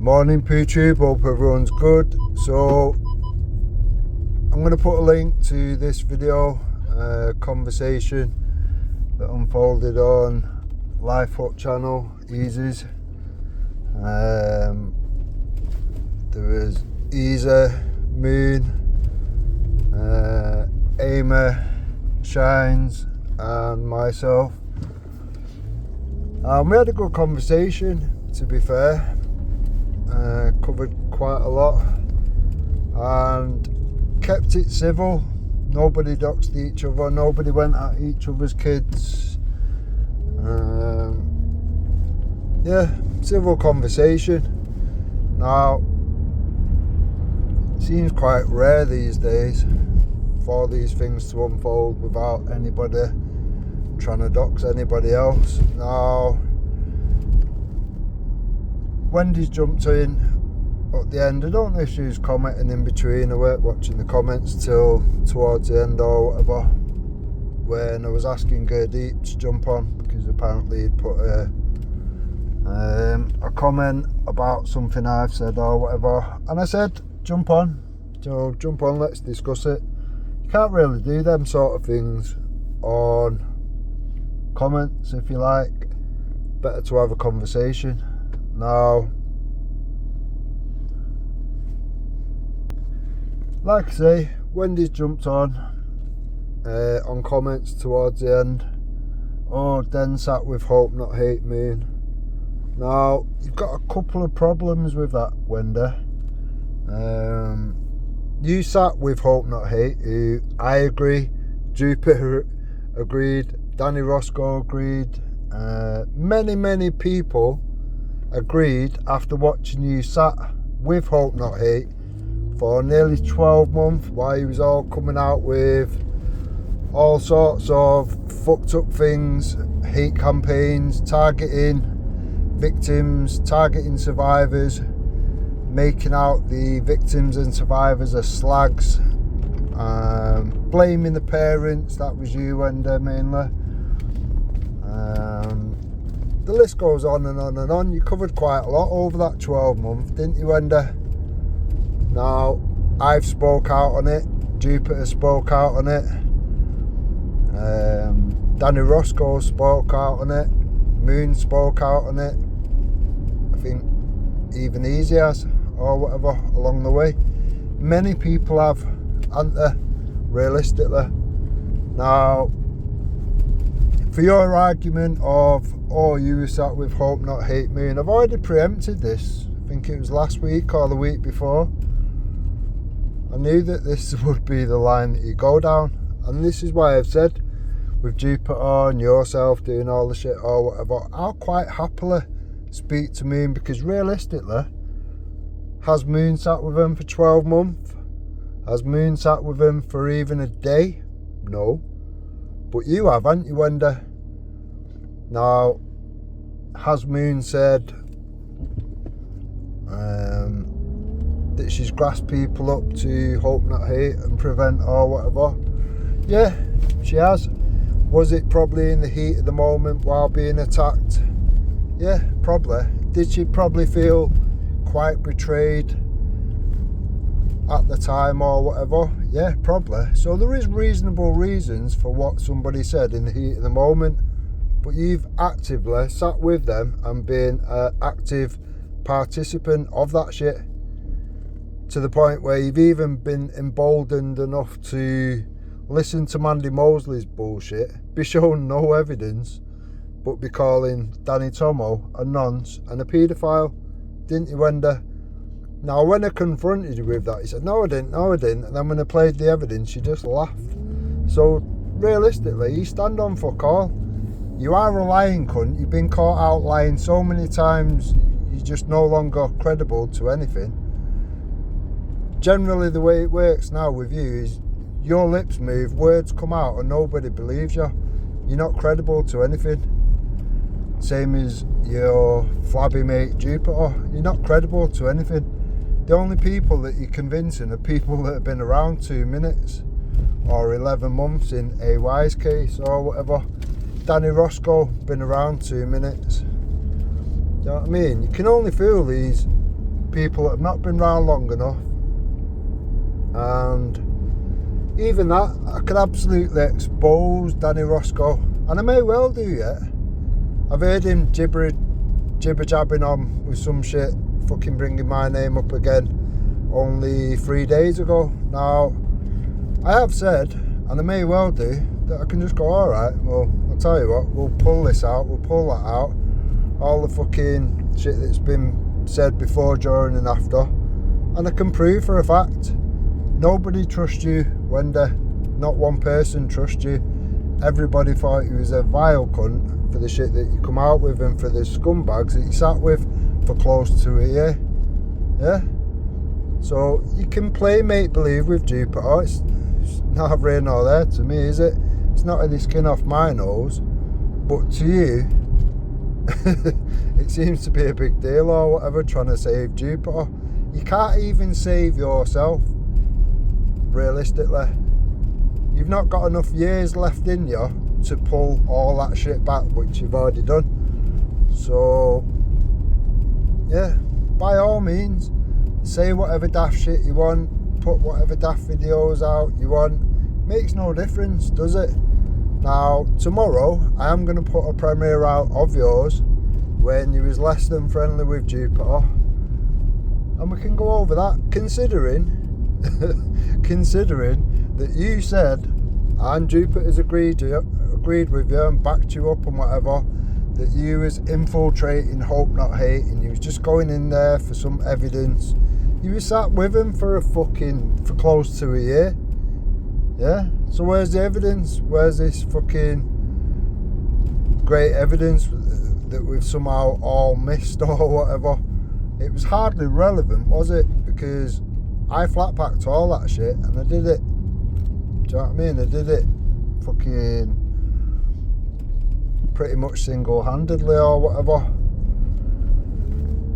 Morning PooTube, hope everyone's good. So I'm going to put a link to this video, conversation that unfolded on Life Hut channel, Easy's. There was Easy, Moon, Amy, Shines and myself. We had a good conversation, to be fair. Covered quite a lot and kept it civil. Nobody doxed each other, nobody went at each other's kids. Yeah, civil conversation. Now, it seems quite rare these days for these things to unfold without anybody trying to dox anybody else. Now, Wendy's jumped in at the end. I don't know if she was commenting in between. I weren't watching the comments till towards the end or whatever, when I was asking Gurdeep to jump on because apparently he'd put a comment about something I've said or whatever, and I said jump on, so jump on, let's discuss it. You can't really do them sort of things on comments, if you like. Better to have a conversation. Now, like I say, Wendy's jumped on comments towards the end. Oh, Den sat with Hope Not Hate Moon. Now, you've got a couple of problems with that, Wendy. You sat with Hope Not Hate, who I agree, Jupiter agreed, Danny Roscoe agreed, many people agreed after watching you sat with Hope Not Hate for nearly 12 months while he was all coming out with all sorts of fucked up things, hate campaigns, targeting victims, targeting survivors, making out the victims and survivors as slags, blaming the parents. That was you, Wendy, mainly. The list goes on and on and on. You covered quite a lot over that 12 months, didn't you, Wendy? Now, I've spoke out on it. Jupiter spoke out on it. Danny Roscoe spoke out on it. Moon spoke out on it. I think even Easy has, or whatever, along the way. Many people have, haven't they, realistically. Now, for your argument of, oh, you sat with Hope Not Hate Me, and I've already preempted this. I think it was last week or the week before. I knew that this would be the line that you go down, and this is why I've said, with Jupiter and yourself doing all the shit or whatever, I'll quite happily speak to Moon, because realistically, has Moon sat with him for 12 months? Has Moon sat with him for even a day? No. But you have, haven't you, Wendy? Now, has Moon said that she's grasped people up to Hope Not Hate and prevent or whatever? Yeah, she has. Was it probably in the heat of the moment while being attacked? Yeah, probably. Did she probably feel quite betrayed at the time or whatever? Yeah, probably. So there is reasonable reasons for what somebody said in the heat of the moment, but you've actively sat with them and been an active participant of that shit, to the point where you've even been emboldened enough to listen to Mandy Mosley's bullshit, be shown no evidence, but be calling Danny Tomo a nonce and a paedophile, didn't you, Wendy? Now, when I confronted you with that, you said, no I didn't, and then when I played the evidence, you just laughed. So, realistically, you stand on fuck all. You are a lying cunt. You've been caught out lying so many times, you're just no longer credible to anything. Generally, the way it works now with you is your lips move, words come out, and nobody believes you. You're not credible to anything. Same as your flabby mate Jupiter. You're not credible to anything. The only people that you're convincing are people that have been around 2 minutes or 11 months in AY's case or whatever. Danny Roscoe, been around 2 minutes. You know what I mean? You can only fool these people that have not been around long enough. And even that, I could absolutely expose Danny Roscoe, and I may well do yet. I've heard him jibber jabbing on with some shit, fucking bringing my name up again only 3 days ago. Now, I have said, and I may well do, that I can just go, alright, well, I'll tell you what, we'll pull this out, we'll pull that out, all the fucking shit that's been said before, during and after, and I can prove for a fact, nobody trusts you, Wenda. Not one person trusts you. Everybody thought you was a vile cunt for the shit that you come out with and for the scumbags that you sat with for close to a year. Yeah? So you can play make-believe with Jupiter. It's not here nor there to me, is it? It's not any skin off my nose. But to you, it seems to be a big deal or whatever, trying to save Jupiter. You can't even save yourself, realistically. You've not got enough years left in you to pull all that shit back, which you've already done. So, yeah, by all means, say whatever daft shit you want, put whatever daft videos out you want. Makes no difference, does it? Now, tomorrow, I am going to put a premiere out of yours when you was less than friendly with Jupiter, and we can go over that, considering that you said, and Jupiter's agreed with you and backed you up and whatever, that you was infiltrating Hope Not Hate and you was just going in there for some evidence. You was sat with him for close to a year. Yeah? So where's the evidence? Where's this fucking great evidence that we've somehow all missed or whatever? It was hardly relevant, was it? Because I flat packed all that shit and I did it. Do you know what I mean? I did it fucking pretty much single-handedly or whatever.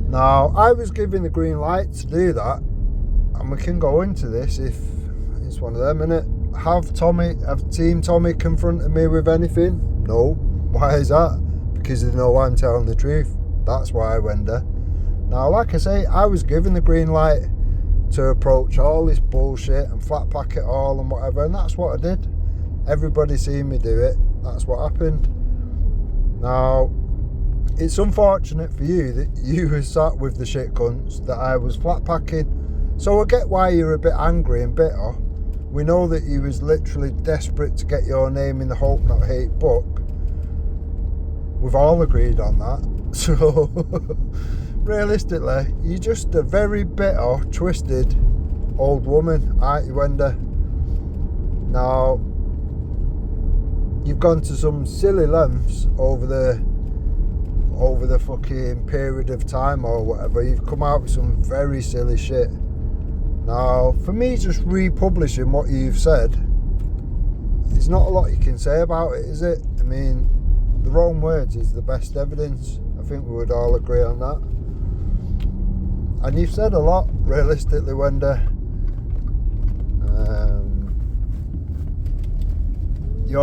Now, I was given the green light to do that, and we can go into this if it's one of them, innit? Have Team Tommy confronted me with anything? No. Why is that? Because they know I'm telling the truth. That's why I went there. Now, like I say, I was given the green light to approach all this bullshit and flat pack it all and whatever, and that's what I did. Everybody seen me do it. That's what happened. Now, it's unfortunate for you that you were sat with the shit cunts that I was flat packing. So I get why you're a bit angry and bitter. We know that you was literally desperate to get your name in the Hope Not Hate book. We've all agreed on that. So, realistically, you're just a very bitter, twisted old woman, aren't you, Wenda? Now, you've gone to some silly lengths over the fucking period of time or whatever. You've come out with some very silly shit. Now, for me, just republishing what you've said, there's not a lot you can say about it, is it? I mean, the wrong words is the best evidence. I think we would all agree on that. And you've said a lot, realistically, Wenda. You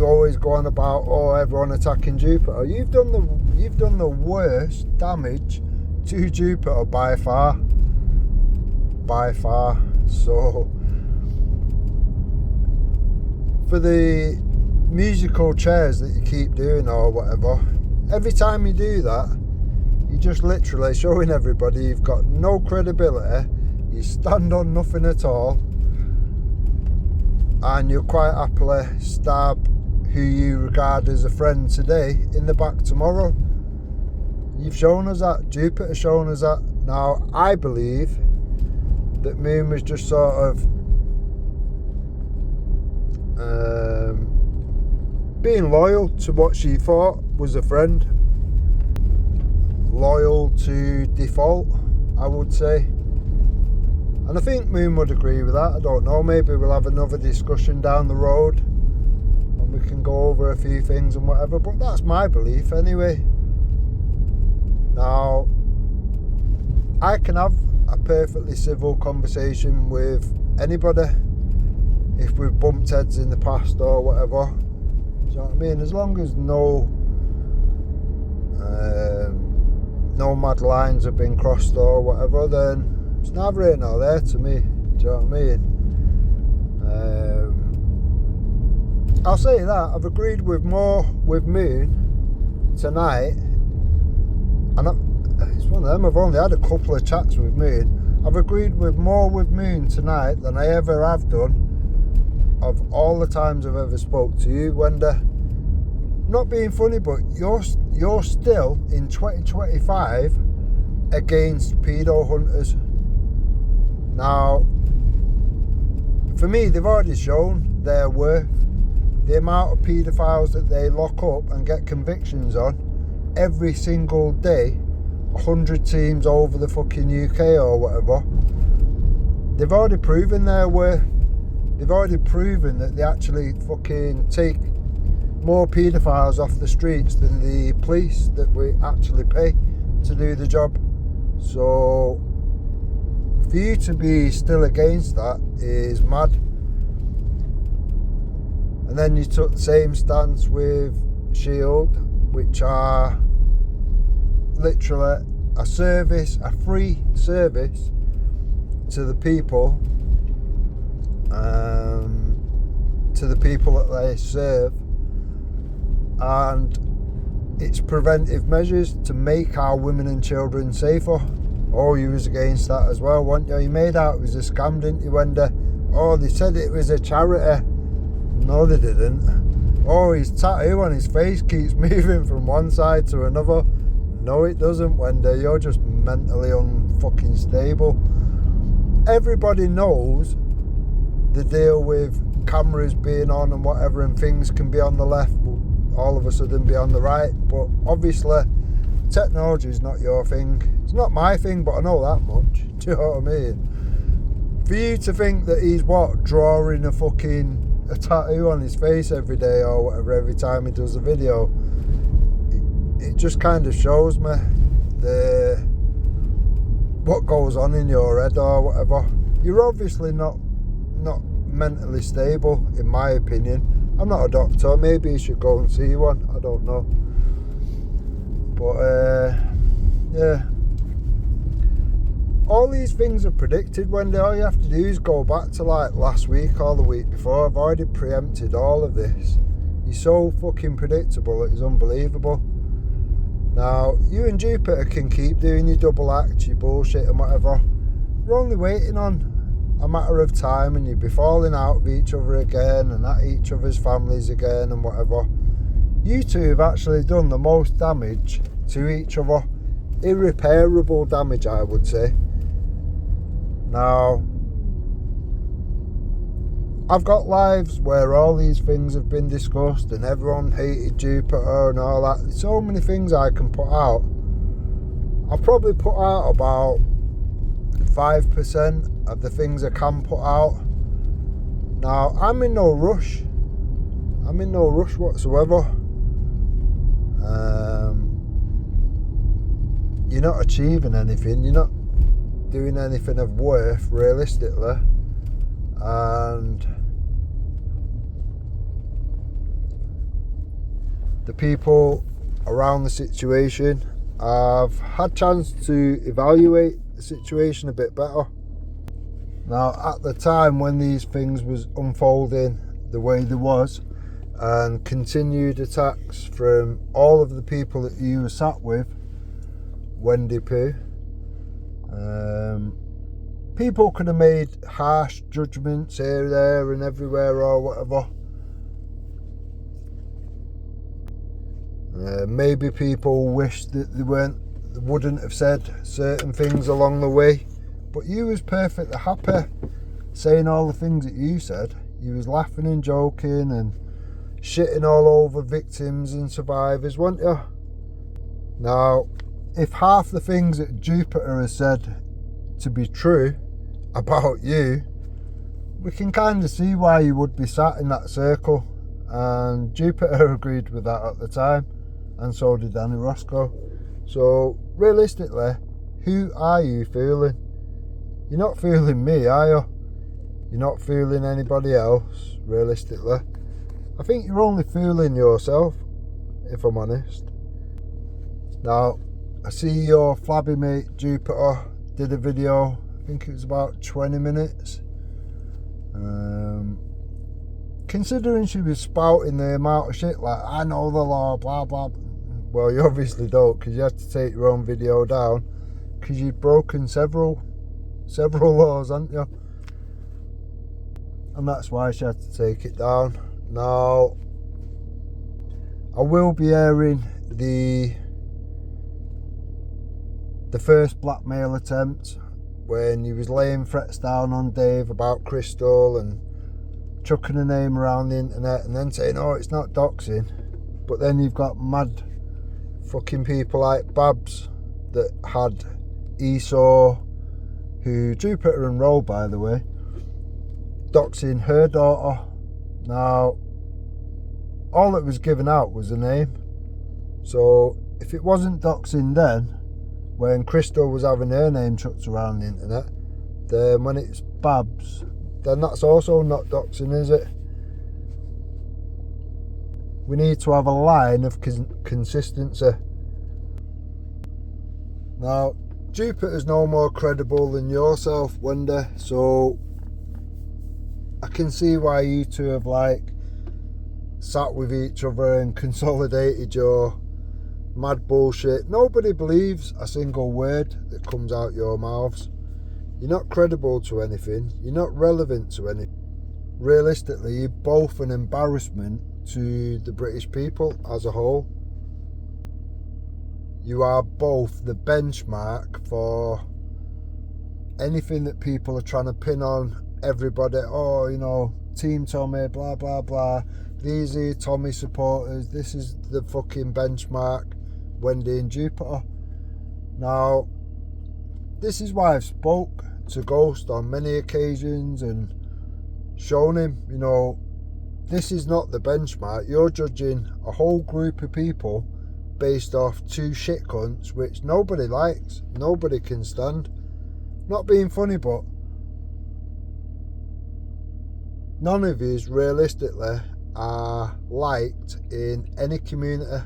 always go on about, oh, everyone attacking Jupiter. You've done the worst damage to Jupiter by far. So, for the musical chairs that you keep doing or whatever, every time you do that, you're just literally showing everybody you've got no credibility, you stand on nothing at all, and you'll quite happily stab who you regard as a friend today in the back tomorrow. You've shown us that. Jupiter's shown us that. Now, I believe that Moon was just sort of being loyal to what she thought was a friend. Loyal to default, I would say. And I think Moon would agree with that. I don't know, maybe we'll have another discussion down the road and we can go over a few things and whatever, but that's my belief anyway. Now, I can have a perfectly civil conversation with anybody if we've bumped heads in the past or whatever. Do you know what I mean? As long as no no mad lines have been crossed or whatever, then it's neither here nor there to me. Do you know what I mean? I'll say that I've agreed with more with Moon tonight, and it's one of them. I've only had a couple of chats with Moon. I've agreed with more with Moon tonight than I ever have done of all the times I've ever spoke to you, Wenda. Not being funny, but you're still in 2025 against pedo hunters. Now, for me, they've already shown their worth. The amount of paedophiles that they lock up and get convictions on every single day, 100 teams over the fucking UK or whatever, they've already proven their worth. They've already proven that they actually fucking take more paedophiles off the streets than the police that we actually pay to do the job. So for you to be still against that is mad. And then you took the same stance with Shield, which are literally a service, a free service to the people, that they serve, and it's preventive measures to make our women and children safer. Oh, you was against that as well, weren't you? You made out it was a scam, didn't you, Wenda? Oh, they said it was a charity. No, they didn't. Oh, his tattoo on his face keeps moving from one side to another. No, it doesn't, Wenda. You're just mentally unfucking stable. Everybody knows the deal with cameras being on and whatever, and things can be on the left, but all of a sudden be on the right. But obviously, technology is not your thing. It's not my thing, but I know that much. Do you know what I mean? For you to think that he's drawing a tattoo on his face every day or whatever, every time he does a video, it just kind of shows me what goes on in your head or whatever. You're obviously not mentally stable, in my opinion. I'm not a doctor. Maybe you should go and see one. I don't know. But yeah, all these things are predicted. When all you have to do is go back to like last week or the week before. I've already preempted all of this. You're so fucking predictable, it is unbelievable. Now, you and Jupiter can keep doing your double act, your bullshit and whatever. We're only waiting on a matter of time, and you'll be falling out with each other again and at each other's families again and whatever. You two have actually done the most damage to each other. Irreparable damage, I would say. Now, I've got lives where all these things have been discussed and everyone hated Jupiter and all that. There's so many things I can put out. I'll probably put out about 5% of the things I can put out. Now, I'm in no rush. I'm in no rush whatsoever. You're not achieving anything. You're not doing anything of worth, realistically. And the people around the situation have had chance to evaluate the situation a bit better. Now, at the time when these things was unfolding the way there was, and continued attacks from all of the people that you were sat with, Wendy Pooh, people could have made harsh judgments here, there and everywhere or whatever. Maybe people wish that they wouldn't have said certain things along the way, but you was perfectly happy saying all the things that you said. You was laughing and joking and shitting all over victims and survivors, weren't you? Now, if half the things that Jupiter has said to be true about you, we can kind of see why you would be sat in that circle. And Jupiter agreed with that at the time, and so did Danny Roscoe. So realistically, who are you fooling? You're not fooling me, are you? You're not fooling anybody else, realistically. I think you're only fooling yourself, if I'm honest. Now, I see your flabby mate Jupiter did a video, I think it was about 20 minutes. Considering she was spouting the amount of shit like, I know the law, blah blah. Well, you obviously don't, because you have to take your own video down, because you've broken several laws, haven't you? And that's why she had to take it down. Now, I will be airing the first blackmail attempt when he was laying threats down on Dave about Crystal and chucking a name around the internet and then saying, oh, it's not doxing. But then you've got mad fucking people like Babs that had Esau, who Jupiter enrolled, by the way, doxing her daughter. Now, all that was given out was a name. So if it wasn't doxing then, when Crystal was having her name chucked around the internet, then when it's Babs, then that's also not doxing, is it? We need to have a line of consistency. Now, Jupiter's no more credible than yourself, Wendy, so I can see why you two have sat with each other and consolidated your mad bullshit. Nobody believes a single word that comes out your mouths. You're not credible to anything. You're not relevant to anything. Realistically, you're both an embarrassment to the British people as a whole. You are both the benchmark for anything that people are trying to pin on everybody. Oh, you know, Team Tommy, blah blah blah. These are Tommy supporters. This is the fucking benchmark, Wendy and Jupiter. Now, this is why I've spoke to Ghost on many occasions and shown him, you know, this is not the benchmark. You're judging a whole group of people based off two shit cunts, which nobody likes, nobody can stand. Not being funny, but none of yous realistically are liked in any community.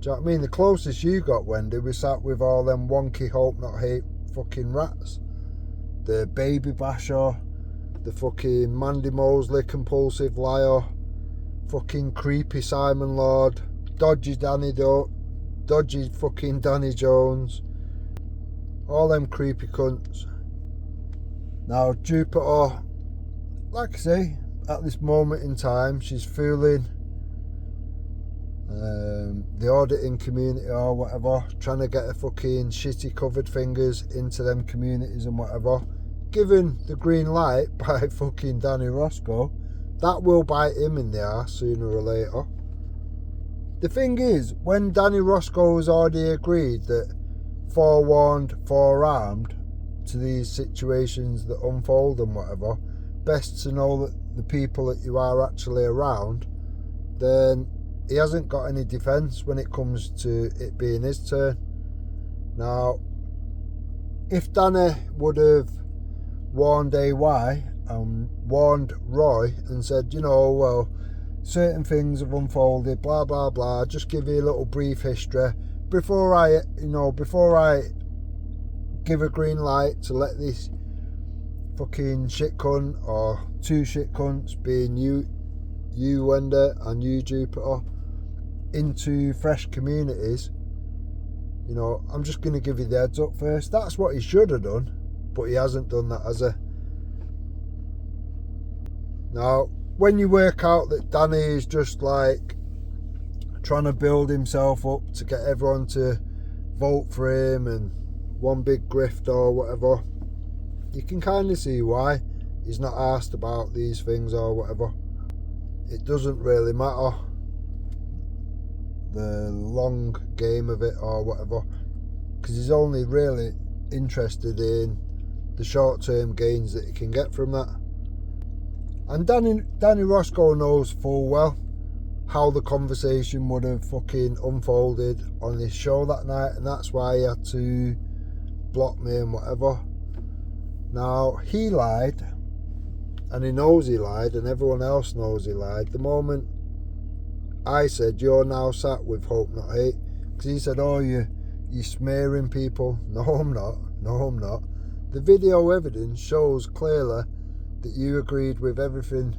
Do you know what I mean? The closest you got, Wendy, we sat with all them wonky hope not hate fucking rats. The baby basher, the fucking Mandy Mosley compulsive liar, fucking creepy Simon Lord, dodgy fucking Danny Jones, all them creepy cunts. Now Jupiter, like I say, at this moment in time, she's fooling the auditing community or whatever, trying to get her fucking shitty covered fingers into them communities and whatever. Given the green light by fucking Danny Roscoe, that will bite him in the arse sooner or later. The thing is, when Danny Roscoe has already agreed that forewarned, forearmed to these situations that unfold and whatever, best to know that the people that you are actually around, then he hasn't got any defence when it comes to it being his turn. Now, if Danny would have warned AY and warned Roy and said, you know, well, certain things have unfolded, blah blah blah, just give you a little brief history before I give a green light to let this fucking shit cunt or two shit cunts, being you Wendy and you Jupiter, into fresh communities, you know, I'm just going to give you the heads up first. That's what he should have done, but he hasn't done that, has he? Now, when you work out that Danny is just trying to build himself up to get everyone to vote for him and one big grift or whatever, you can kind of see why he's not asked about these things or whatever. It doesn't really matter the long game of it or whatever, because he's only really interested in the short-term gains that he can get from that. And Danny Roscoe knows full well how the conversation would have fucking unfolded on his show that night, and that's why he had to block me and whatever. Now, he lied, and he knows he lied, and everyone else knows he lied. The moment I said, you're now sat with Hope Not Hate, because he said, oh, you're you're smearing people. No, I'm not. No, I'm not. The video evidence shows clearly that you agreed with everything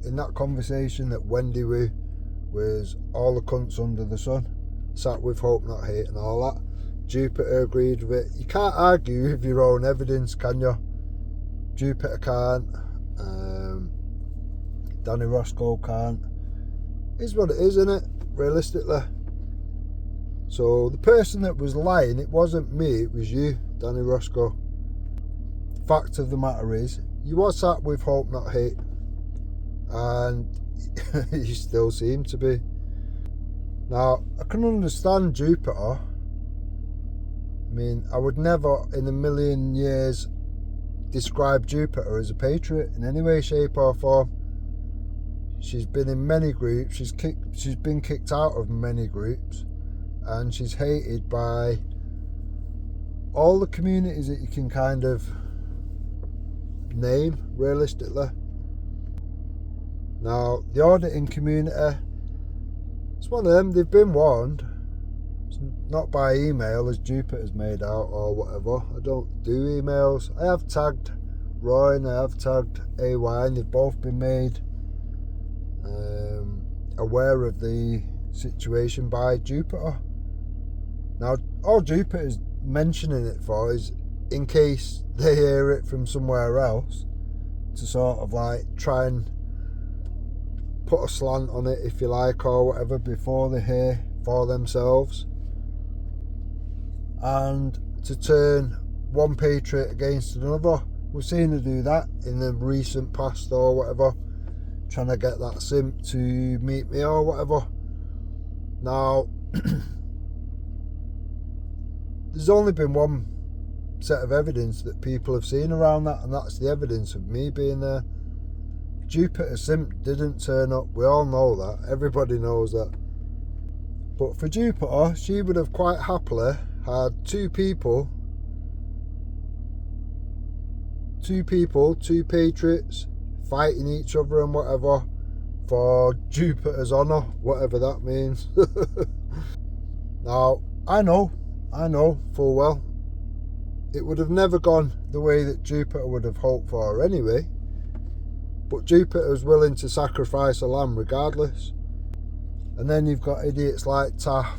in that conversation that Wendy was all the cunts under the sun, sat with Hope Not Hate and all that. Jupiter agreed with it. You can't argue with your own evidence, can you? Jupiter can't. Danny Roscoe can't. Is what it is, isn't it? Realistically. So the person that was lying, it wasn't me, it was you, Danny Roscoe. Fact of the matter is, you was sat with Hope Not Hate, and you still seem to be. Now, I can understand Jupiter. I mean, I would never in a million years describe Jupiter as a patriot in any way, shape or form. She's been in many groups, she's been kicked out of many groups, and she's hated by all the communities that you can kind of name, realistically. Now, the auditing community, it's one of them, they've been warned. It's not by email, as Jupiter's made out, or whatever. I don't do emails. I have tagged Roy and I have tagged AY, and they've both been made aware of the situation by Jupiter. Now, all Jupiter's mentioning it for is in case they hear it from somewhere else, to sort of like try and put a slant on it, if you like, or whatever, before they hear for themselves, and to turn one patriot against another. We've seen her do that in the recent past or whatever, trying to get that simp to meet me or whatever. Now, there's only been one set of evidence that people have seen around that, and that's the evidence of me being there. Jupiter simp didn't turn up, we all know that, everybody knows that. But for Jupiter, she would have quite happily had two patriots fighting each other and whatever for Jupiter's honour, whatever that means. Now, I know full well it would have never gone the way that Jupiter would have hoped for anyway, but Jupiter was willing to sacrifice a lamb regardless. And then you've got idiots like Taff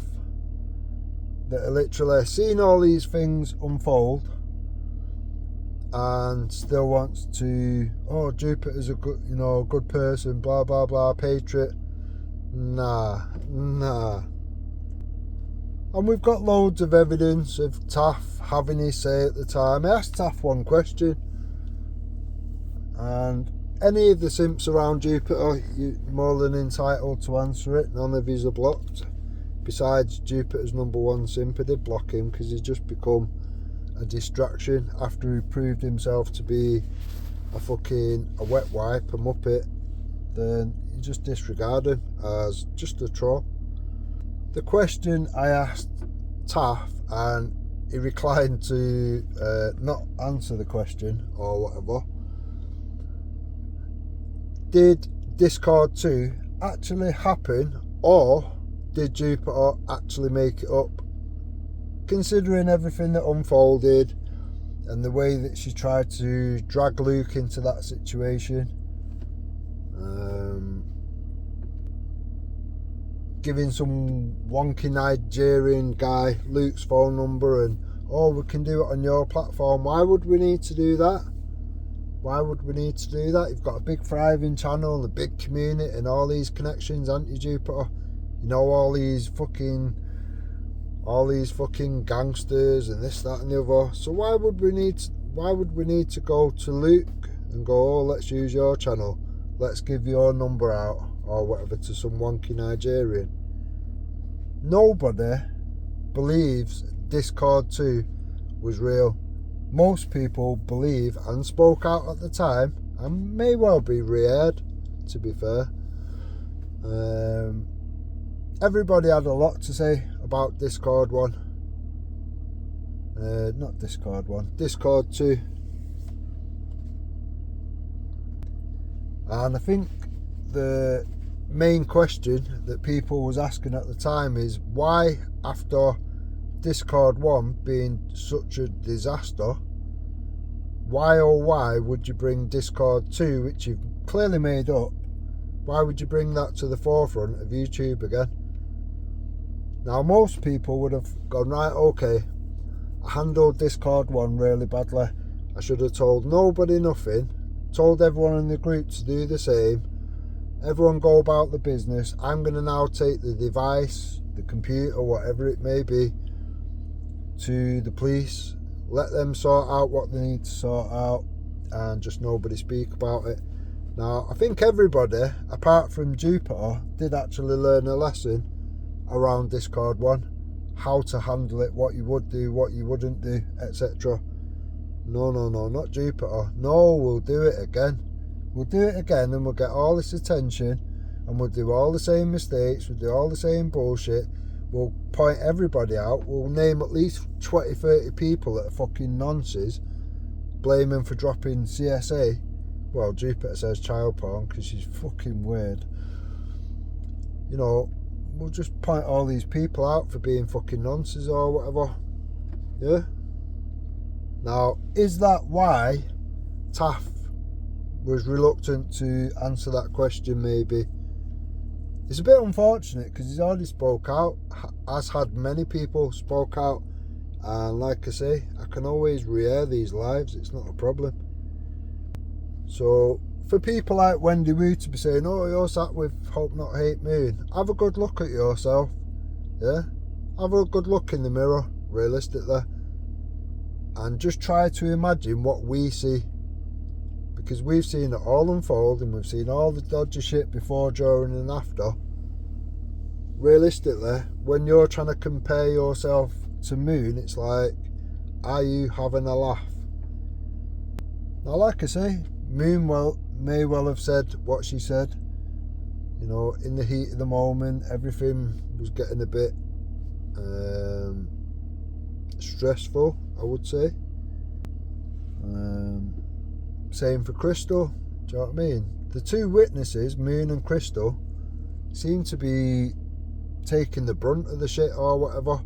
that are literally seeing all these things unfold and still wants to, oh, Jupiter's a good, good person, blah blah blah, patriot. Nah. And we've got loads of evidence of Taff having his say at the time. I asked Taff one question, and any of the simps around Jupiter, you're more than entitled to answer it. None of these are blocked. Besides Jupiter's number one simp, I did block him because he's just become a distraction after he proved himself to be a wet wipe, a muppet. Then you just disregard him as just a troll. The question I asked Taff, and he reclined to not answer the question or whatever. Did Discord 2 actually happen, or did Jupiter actually make it up? Considering everything that unfolded and the way that she tried to drag Luke into that situation, giving some wonky Nigerian guy Luke's phone number and, oh, we can do it on your platform. Why would we need to do that? Why would we need to do that? You've got a big thriving channel and a big community and all these connections, haven't you, Jupiter? You know, all these fucking gangsters and this, that and the other. So why would we need to go to Luke and go, oh, let's use your channel, let's give your number out or whatever to some wonky Nigerian? Nobody believes Discord 2 was real. Most people believe, and spoke out at the time, and may well be re-aired, to be fair. Everybody had a lot to say about Discord 1. Not Discord 1, Discord 2. And I think the main question that people was asking at the time is, why, after Discord 1 being such a disaster, why oh why would you bring Discord 2, which you've clearly made up, why would you bring that to the forefront of YouTube again? Now, most people would have gone, right, okay, I handled Discord 1 really badly. I should have told nobody nothing, told everyone in the group to do the same. Everyone go about the business. I'm going to now take the device, the computer, whatever it may be, to the police. Let them sort out what they need to sort out, and just nobody speak about it. Now, I think everybody, apart from Jupiter, did actually learn a lesson around Discord 1. How to handle it, what you would do, what you wouldn't do, etc. No, not Jupiter. No, we'll do it again. We'll do it again, and we'll get all this attention, and we'll do all the same mistakes, we'll do all the same bullshit. We'll point everybody out. We'll name at least 20, 30 people that are fucking nonsense, blame them for dropping CSA. Well, Jupiter says child porn because she's fucking weird. You know, we'll just point all these people out for being fucking nonsense or whatever. Yeah? Now, is that why Taff was reluctant to answer that question? Maybe. It's a bit unfortunate because he's already spoke out, has had many people spoke out, and like I say, I can always re-air these lives, it's not a problem. So for people like Wendy Wu to be saying, oh, you're sat with Hope Not Hate Moon, have a good look at yourself. Yeah, have a good look in the mirror, realistically, and just try to imagine what we see, because we've seen it all unfold and we've seen all the dodgy shit before, during and after. Realistically, when you're trying to compare yourself to Moon, it's like, are you having a laugh? Now, like I say, Moon may well have said what she said. You know, in the heat of the moment, everything was getting a bit stressful, I would say. Same for Crystal, do you know what I mean? The two witnesses, Moon and Crystal, seem to be taking the brunt of the shit or whatever,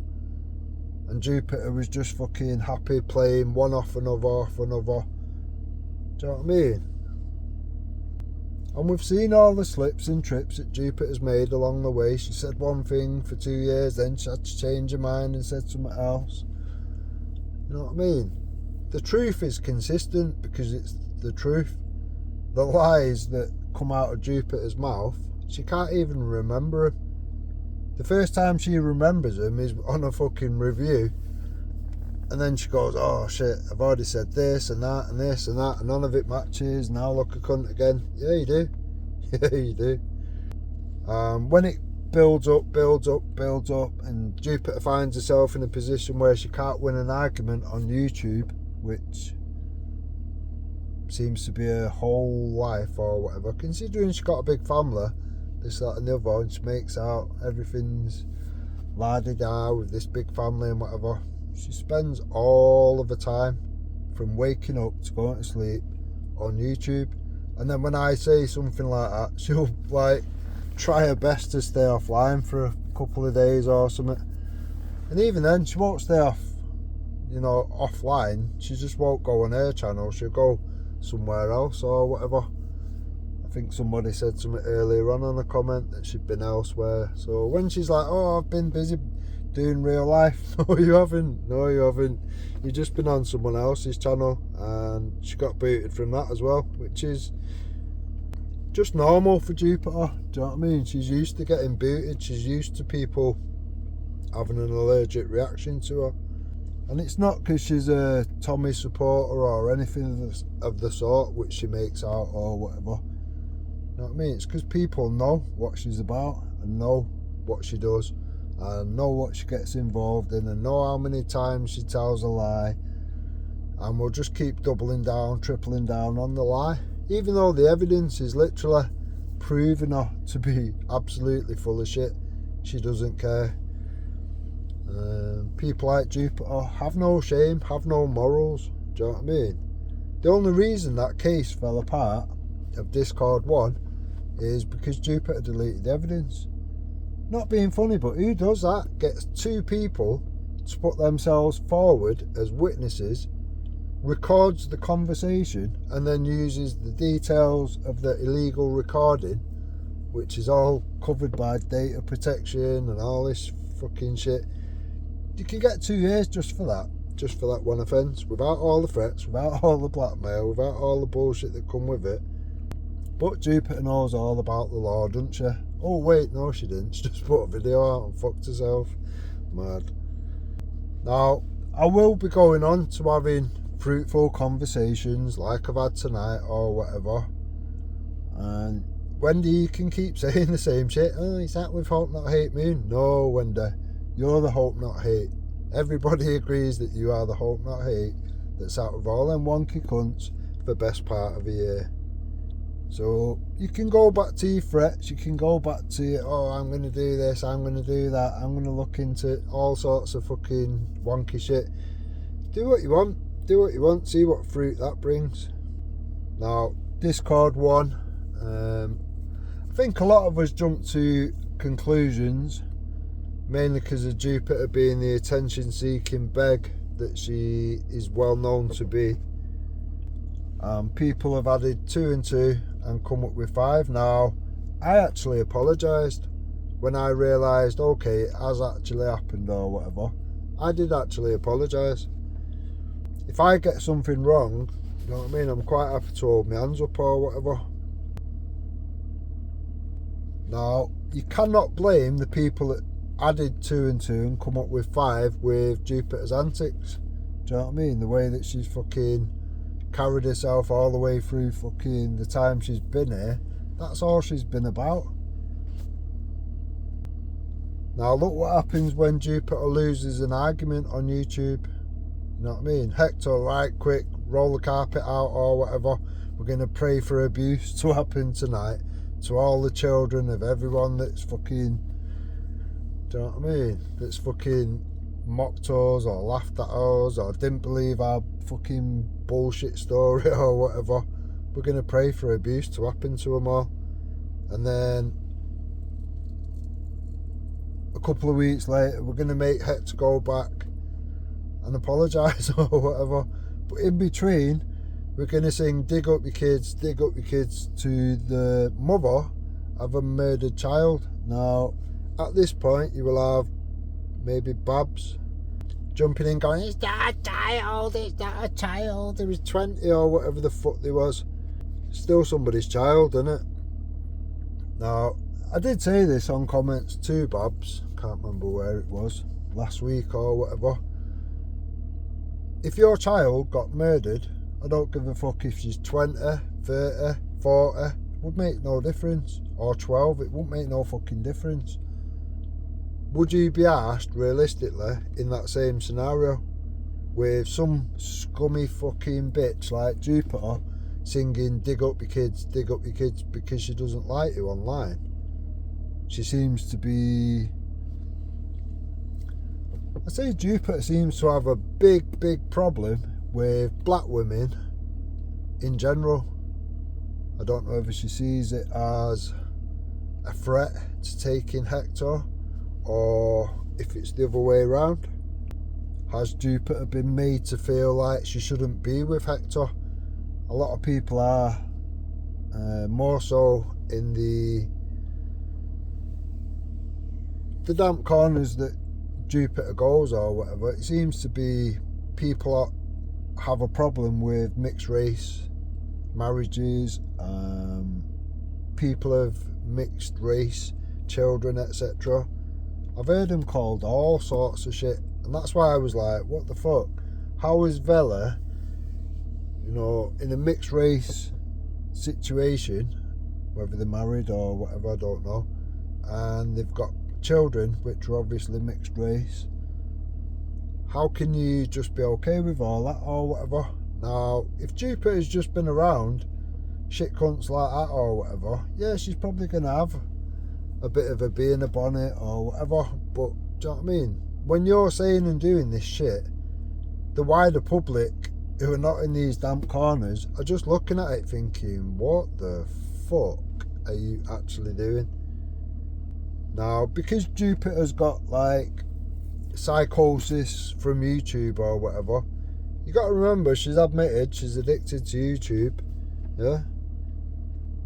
and Jupiter was just fucking happy playing one off another. Do you know what I mean? And we've seen all the slips and trips that Jupiter's made along the way. She said one thing for 2 years, then she had to change her mind and said something else. You know what I mean? The truth is consistent because it's the truth. The lies that come out of Jupiter's mouth, she can't even remember them. The first time she remembers them is on a fucking review, and then she goes, oh shit, I've already said this and that and this and that, and none of it matches, now look a cunt again. Yeah, you do. Yeah, you do. When it builds up, and Jupiter finds herself in a position where she can't win an argument on YouTube, which seems to be her whole life or whatever, considering she's got a big family, this, that and the other, and she makes out everything's la-di-da with this big family and whatever. She spends all of her time, from waking up to going to sleep, on YouTube. And then when I say something like that, she'll like try her best to stay offline for a couple of days or something. And even then, she won't stay off, you know, offline. She just won't go on her channel. She'll go somewhere else or whatever. I think somebody said something earlier on a comment that she'd been elsewhere. So when she's like, oh, I've been busy doing real life. No, you haven't. You've just been on someone else's channel, and she got booted from that as well, which is just normal for Jupiter. Do you know what I mean? She's used to getting booted. She's used to people having an allergic reaction to her. And it's not because she's a Tommy supporter or anything of the sort, which she makes out or whatever. You know what I mean? It's because people know what she's about and know what she does and know what she gets involved in and know how many times she tells a lie, and we'll just keep doubling down, tripling down on the lie, even though the evidence is literally proving her to be absolutely full of shit. She doesn't care. People like Jupiter have no shame, have no morals. Do you know what I mean? The only reason that case fell apart of Discord 1 is because Jupiter deleted the evidence. Not being funny, but who does that? Gets two people to put themselves forward as witnesses, records the conversation, and then uses the details of the illegal recording, which is all covered by data protection and all this fucking shit. You can get 2 years just for that one offence, without all the threats, without all the blackmail, without all the bullshit that come with it. But Jupiter knows all about the law, doesn't she? Oh wait, no she didn't. She just put a video out and fucked herself. Mad. Now, I will be going on to having fruitful conversations like I've had tonight or whatever. And Wendy, you can keep saying the same shit. Oh, is that with Hope Not Hate Moon? No, Wendy. You're the Hope Not Hate. Everybody agrees that you are the Hope Not Hate that's out of all them wonky cunts for the best part of a year. So you can go back to your threats, you can go back to, oh, I'm going to do this, I'm going to do that, I'm going to look into all sorts of fucking wonky shit. Do what you want, see what fruit that brings. Now, Discord one, I think a lot of us jump to conclusions, mainly because of Jupiter being the attention-seeking beg that she is well known to be. People have added 2 and 2 and come up with 5. Now, I actually apologised when I realised, okay, it has actually happened or whatever. I did actually apologise. If I get something wrong, you know what I mean, I'm quite happy to hold my hands up or whatever. Now, you cannot blame the people that added 2 and 2 and come up with 5 with Jupiter's antics. Do you know what I mean? The way that she's fucking carried herself all the way through fucking the time she's been here. That's all she's been about. Now look what happens when Jupiter loses an argument on YouTube. You know what I mean? Hector, right, quick, roll the carpet out or whatever. We're going to pray for abuse to happen tonight to all the children of everyone that's fucking, do you know what I mean? That's fucking mocked us or laughed at us or didn't believe our fucking bullshit story or whatever. We're going to pray for abuse to happen to them all. And then a couple of weeks later, we're going to make Hector go back and apologise or whatever. But in between, we're going to sing dig up your kids to the mother of a murdered child. Now, at this point, you will have maybe Babs jumping in going, is that a child, is that a child? There was 20 or whatever the fuck there was. Still somebody's child, isn't it? Now, I did say this on comments to Babs, can't remember where it was, last week or whatever. If your child got murdered, I don't give a fuck if she's 20, 30, 40, it would make no difference. Or 12, it wouldn't make no fucking difference. Would you be asked realistically in that same scenario with some scummy fucking bitch like Jupiter singing dig up your kids because she doesn't like you online? She seems to be, I say Jupiter seems to have a big problem with black women in general. I don't know if she sees it as a threat to taking Hector, or if it's the other way around. Has Jupiter been made to feel like she shouldn't be with Hector? A lot of people are, more so in the damp corners that Jupiter goes or whatever. It seems to be people have a problem with mixed race marriages, people of mixed race children, etc. I've heard him called all sorts of shit, and that's why I was like, what the fuck? How is Vela, you know, in a mixed race situation, whether they're married or whatever, I don't know, and they've got children which are obviously mixed race, how can you just be okay with all that or whatever? Now, if Jupiter's just been around shit cunts like that or whatever, yeah, she's probably going to have a bit of a bee in a bonnet or whatever, but do you know what I mean? When you're saying and doing this shit, the wider public who are not in these damp corners are just looking at it thinking, what the fuck are you actually doing? Now, because Jupiter's got like psychosis from YouTube or whatever. You got to remember, she's admitted she's addicted to YouTube. Yeah,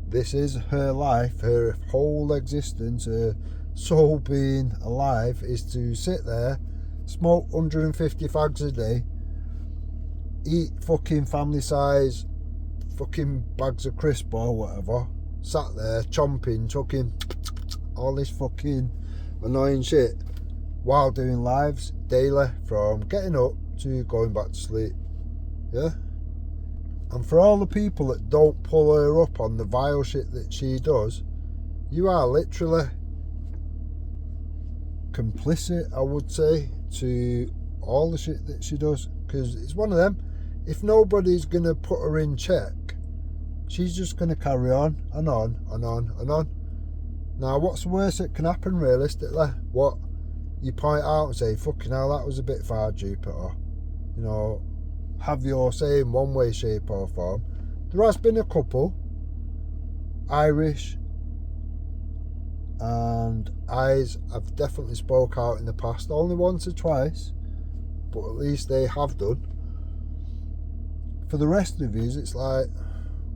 this is her life, her whole existence, her soul being alive is to sit there, smoke 150 fags a day, eat fucking family size fucking bags of crisp or whatever, sat there chomping, chucking all this fucking annoying shit while doing lives daily from getting up to going back to sleep. Yeah. And for all the people that don't pull her up on the vile shit that she does, you are literally complicit, I would say, to all the shit that she does. Because it's one of them, if nobody's going to put her in check, she's just going to carry on and on and on and on. Now, what's the worst that can happen realistically? What? You point out and say, fucking hell, that was a bit far, Jupiter. You know, have your say in one way, shape or form. There has been a couple, Irish and Eyes, I've definitely spoke out in the past, only once or twice, but at least they have done. For the rest of you, it's like,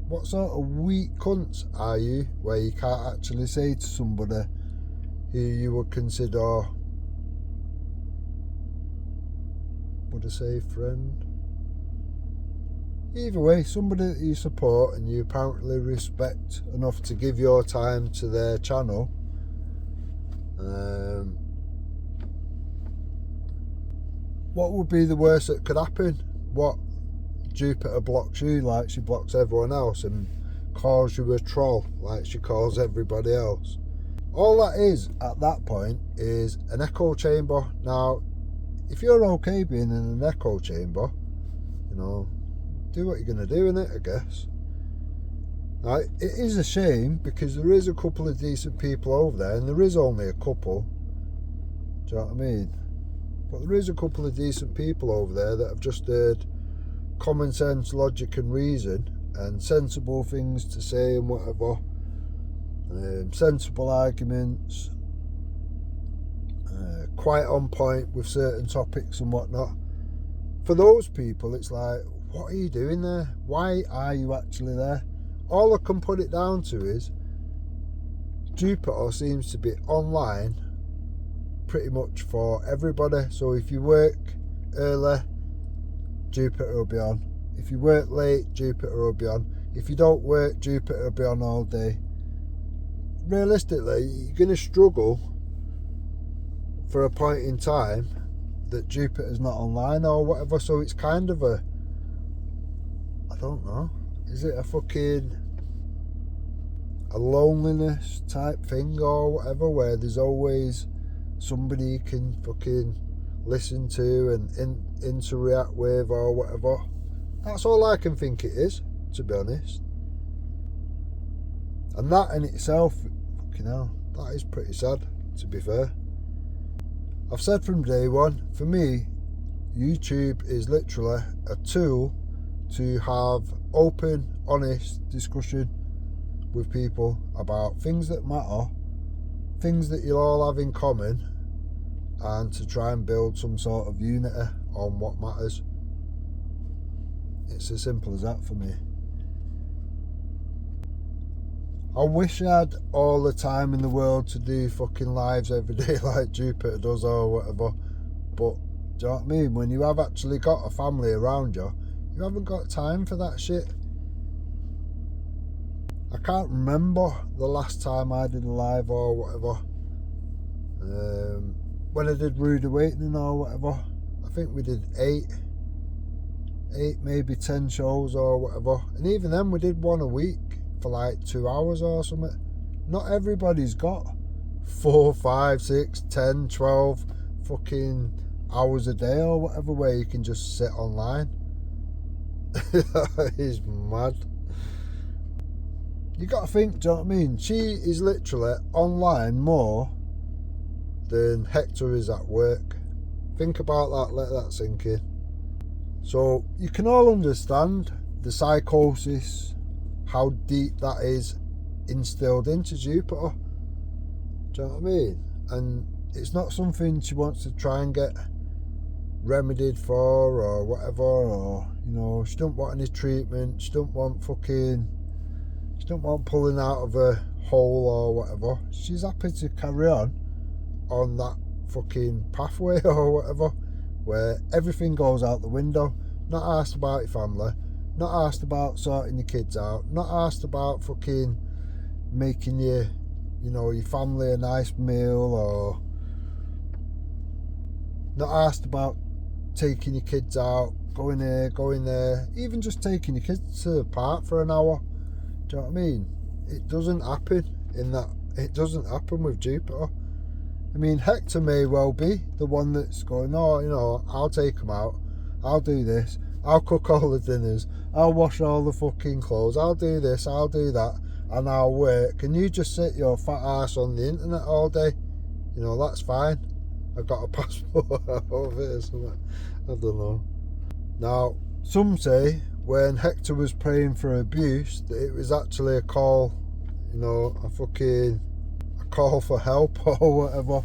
what sort of weak cunts are you, where you can't actually say to somebody who you would consider, would I say friend? Either way, somebody that you support and you apparently respect enough to give your time to their channel. What would be the worst that could happen? What? Jupiter blocks you like she blocks everyone else and calls you a troll like she calls everybody else. All that is at that point is an echo chamber. Now, if you're okay being in an echo chamber, you know, do what you're going to do in it, I guess. Now, it is a shame because there is a couple of decent people over there, and there is only a couple. Do you know what I mean? But there is a couple of decent people over there that have just heard common sense, logic and reason and sensible things to say and whatever. Sensible arguments, quite on point with certain topics and whatnot. For those people, it's like, what are you doing there? Why are you actually there? All I can put it down to is Jupiter seems to be online pretty much for everybody. So if you work early, Jupiter will be on. If you work late, Jupiter will be on. If you don't work, Jupiter will be on all day. Realistically, you're going to struggle for a point in time that Jupiter's not online or whatever. So it's kind of a, I don't know, is it a fucking a loneliness type thing or whatever, where there's always somebody you can fucking listen to and interact with or whatever. That's all I can think it is, to be honest. And that in itself, fucking hell, that is pretty sad, to be fair. I've said from day one, for me, YouTube is literally a tool to have open, honest discussion with people about things that matter, things that you'll all have in common, and to try and build some sort of unity on what matters. It's as simple as that for me. I wish I had all the time in the world to do fucking lives every day like Jupiter does or whatever, but do you know what I mean? When you have actually got a family around you, you haven't got time for that shit. I can't remember the last time I did a live or whatever. When I did Rude Awakening or whatever, I think we did 8 maybe 10 shows or whatever, and even then we did one a week for like 2 hours or something. Not everybody's got 4, 5, 6, 10, 12 fucking hours a day or whatever where you can just sit online. That is mad. You got to think, do you know what I mean? She is literally online more than Hector is at work. Think about that, let that sink in. So you can all understand the psychosis, how deep that is instilled into Jupiter. Do you know what I mean? And it's not something she wants to try and get remedied for or whatever, or she don't want any treatment, she don't want pulling out of a hole or whatever. She's happy to carry on that fucking pathway or whatever, where everything goes out the window. Not asked about your family, not asked about sorting your kids out, not asked about fucking making your family a nice meal, or not asked about taking your kids out, going here, going there, even just taking your kids to the park for an hour. Do you know what I mean? It doesn't happen it doesn't happen with Jupiter. I mean, Hector may well be the one that's going, oh, I'll take them out, I'll do this, I'll cook all the dinners, I'll wash all the fucking clothes, I'll do this, I'll do that, and I'll work. Can you just sit your fat ass on the internet all day? That's fine. I've got a passport over here somewhere. I don't know. Now, some say when Hector was praying for abuse that it was actually a call, a call for help or whatever,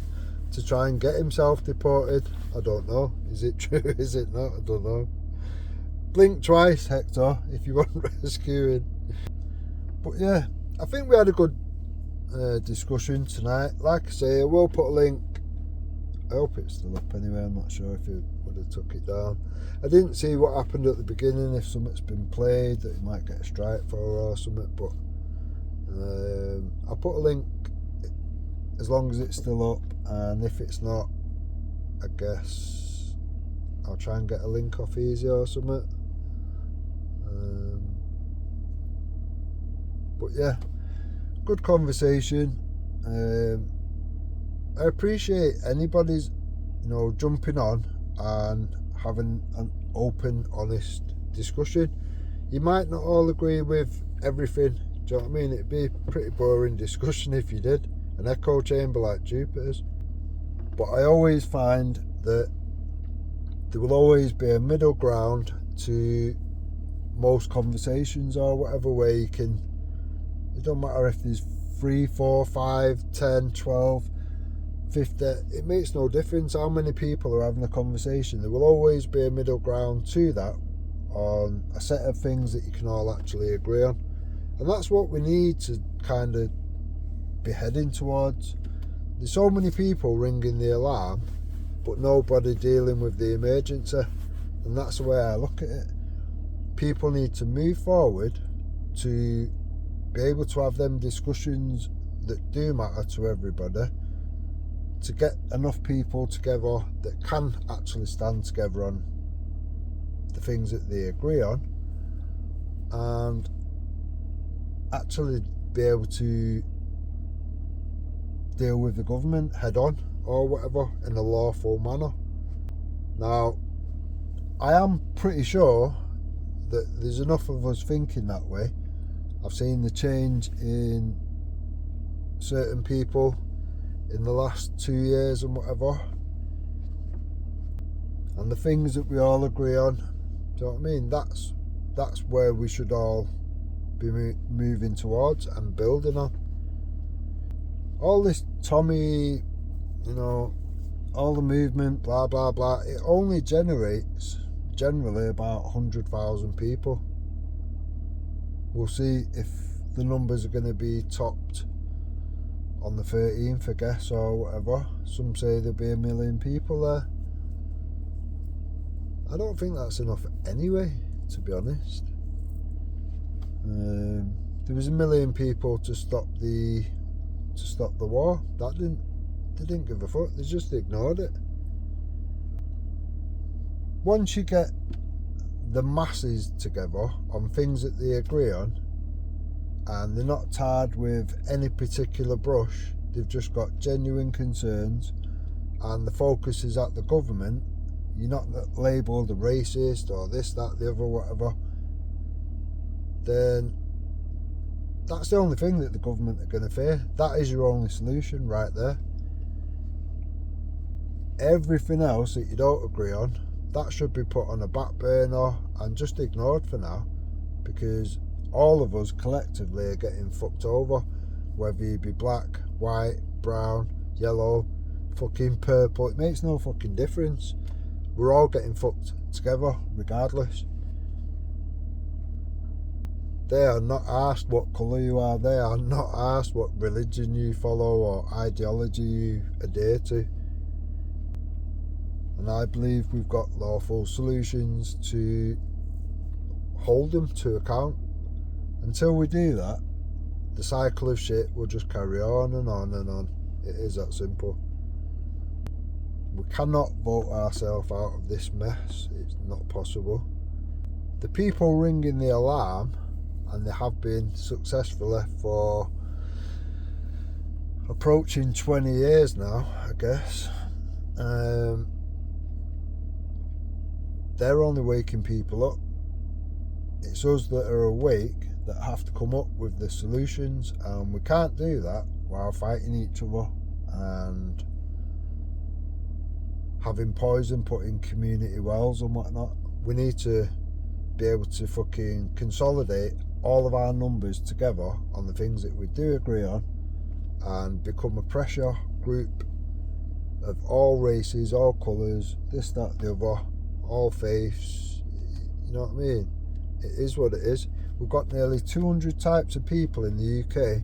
to try and get himself deported. I don't know. Is it true? Is it not? I don't know. Blink twice, Hector, if you want rescuing. But yeah, I think we had a good discussion tonight. Like I say, I will put a link. I hope it's still up anyway. I'm not sure if it would have took it down. I didn't see what happened at the beginning, if something's been played that you might get a strike for or something, but I'll put a link as long as it's still up, and if it's not, I guess I'll try and get a link off easy or something. But yeah, good conversation. I appreciate anybody's jumping on and having an open, honest discussion. You might not all agree with everything. Do you know what I mean? It'd be a pretty boring discussion if you did, an echo chamber like Jupiter's. But I always find that there will always be a middle ground to most conversations or whatever, where it don't matter if there's 3, 4, 5, 10, 12, 50, it makes no difference how many people are having a conversation. There will always be a middle ground to that, on a set of things that you can all actually agree on. And that's what we need to kind of be heading towards. There's so many people ringing the alarm, but nobody dealing with the emergency. And that's the way I look at it. People need to move forward to be able to have them discussions that do matter to everybody, to get enough people together that can actually stand together on the things that they agree on, and actually be able to deal with the government head on or whatever in a lawful manner. Now, I am pretty sure that there's enough of us thinking that way. I've seen the change in certain people in the last 2 years and whatever, and the things that we all agree on. Do you know what I mean? That's where we should all be moving towards and building on. All this Tommy, all the movement, blah blah blah, it only generates generally about 100,000 people. We'll see if the numbers are going to be topped on the 13th, I guess, or whatever. Some say there'll be 1 million people there. I don't think that's enough anyway, to be honest. There was 1 million people to stop the war. They didn't give a fuck. They just ignored it. Once you get the masses together on things that they agree on, and they're not tarred with any particular brush, they've just got genuine concerns, and the focus is at the government, you're not labelled a racist or this, that, the other, whatever, then that's the only thing that the government are going to fear. That is your only solution right there. Everything else that you don't agree on, that should be put on a back burner and just ignored for now, because all of us collectively are getting fucked over, whether you be black, white, brown, yellow, fucking purple, it makes no fucking difference. We're all getting fucked together regardless. They are not asked what colour you are, they are not asked what religion you follow or ideology you adhere to. And I believe we've got lawful solutions to hold them to account. Until we do that, the cycle of shit will just carry on and on and on. It is that simple. We cannot vote ourselves out of this mess. It's not possible. The people ringing the alarm, and they have been successfully for approaching 20 years now, I guess. They're only waking people up. It's us that are awake that have to come up with the solutions, and we can't do that while fighting each other and having poison put in community wells and whatnot. We need to be able to fucking consolidate all of our numbers together on the things that we do agree on and become a pressure group of all races, all colours, this, that, the other, all faiths. You know what I mean? It is what it is. We've got nearly 200 types of people in the UK,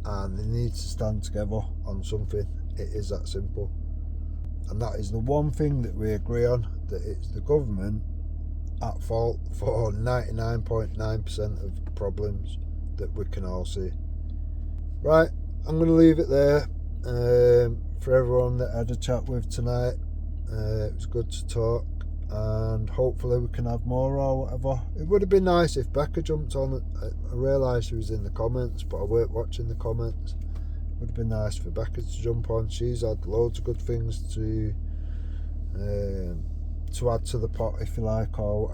and they need to stand together on something. It is that simple. And that is the one thing that we agree on, that it's the government at fault for 99.9% of problems that we can all see. Right, I'm going to leave it there. For everyone that I had a chat with tonight, it was good to talk, and hopefully we can have more or whatever. It would have been nice if Becca jumped on. I realised she was in the comments, but I weren't watching the comments. It would have been nice for Becca to jump on. She's had loads of good things to add to the pot, if you like, or